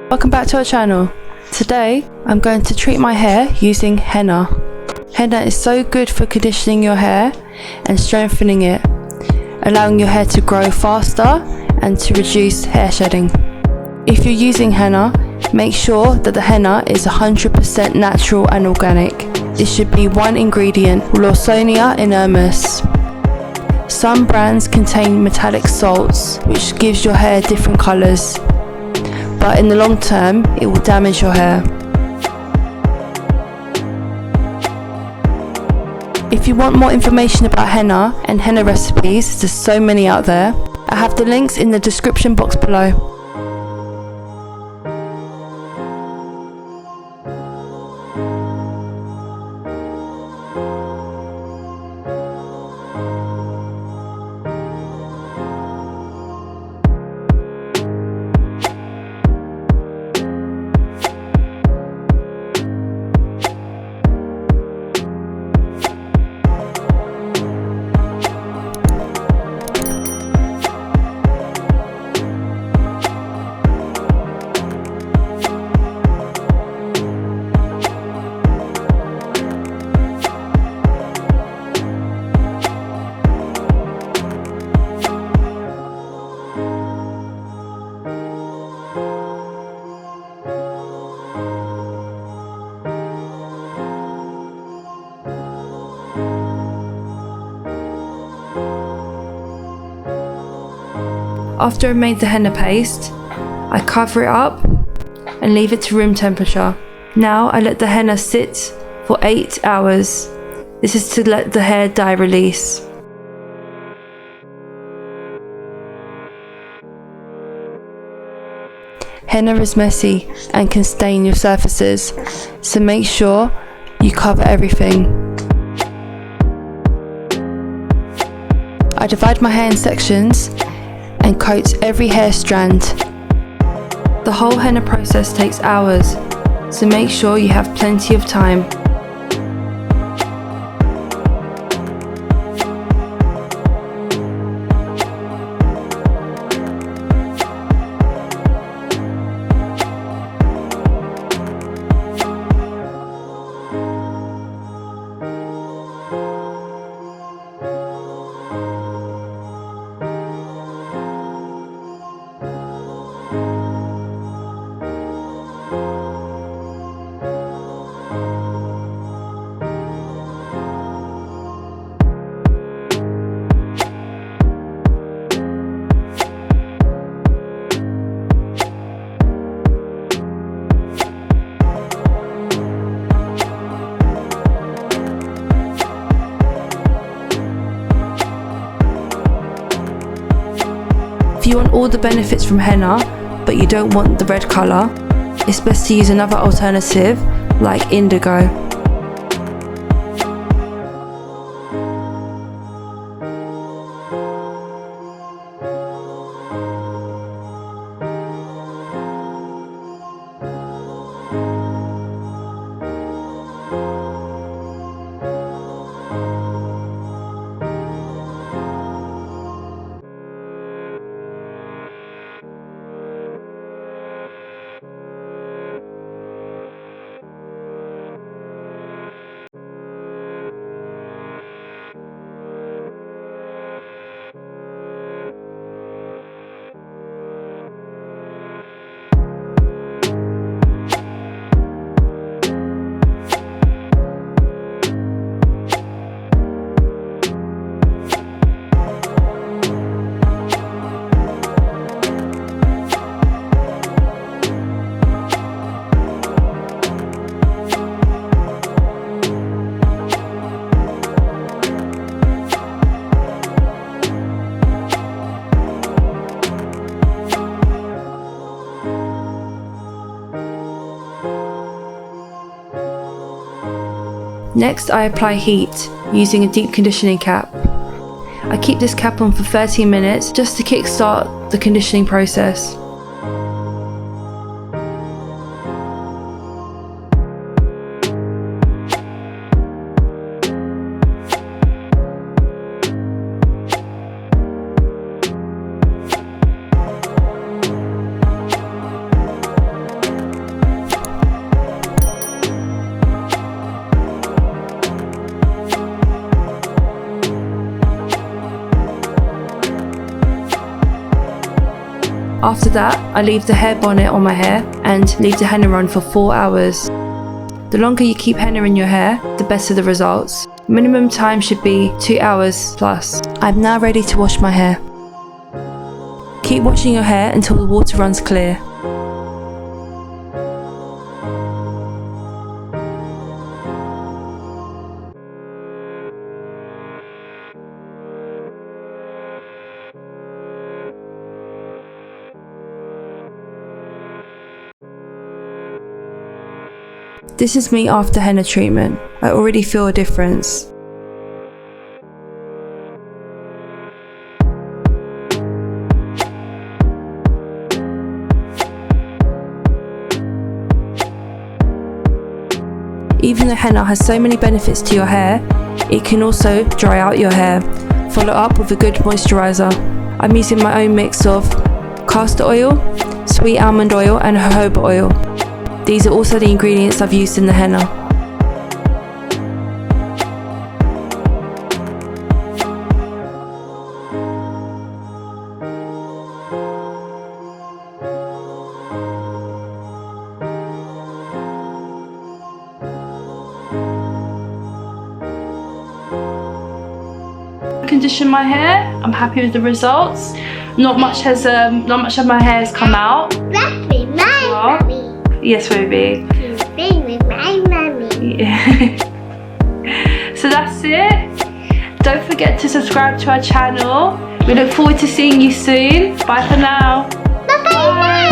Welcome back to our channel. Today I'm going to treat my hair using henna. Henna is so good for conditioning your hair and strengthening it, allowing your hair to grow faster and to reduce hair shedding. If you're using henna, make sure that the henna is 100% natural and organic. It should be one ingredient, Lawsonia inermis. Some brands contain metallic salts, which gives your hair different colours, but in the long term, it will damage your hair. If you want more information about henna and henna recipes, there's so many out there. I have the links in the description box below. After I've made the henna paste, I cover it up and leave it to room temperature. Now I let the henna sit for 8 hours. This is to let the hair dye release. Henna is messy and can stain your surfaces, so make sure you cover everything. I divide my hair in sections and coat every hair strand. The whole henna process takes hours, so make sure you have plenty of time. If you want all the benefits from henna, but you don't want the red colour, it's best to use another alternative like indigo. Next, I apply heat using a deep conditioning cap. I keep this cap on for 30 minutes just to kickstart the conditioning process. After that, I leave the hair bonnet on my hair and leave the henna on for 4 hours. The longer you keep henna in your hair, the better the results. Minimum time should be 2 hours plus. I'm now ready to wash my hair. Keep washing your hair until the water runs clear. This is me after henna treatment. I already feel a difference. Even though henna has so many benefits to your hair, it can also dry out your hair. Follow up with a good moisturiser. I'm using my own mix of castor oil, sweet almond oil and jojoba oil. These are also the ingredients I've used in the henna. Condition my hair. I'm happy with the results. Not much of my hair has come out. That's with my mommy. Yes, baby. She's been with my mommy. Yeah. So that's it. Don't forget to subscribe to our channel. We look forward to seeing you soon. Bye for now. Bye bye.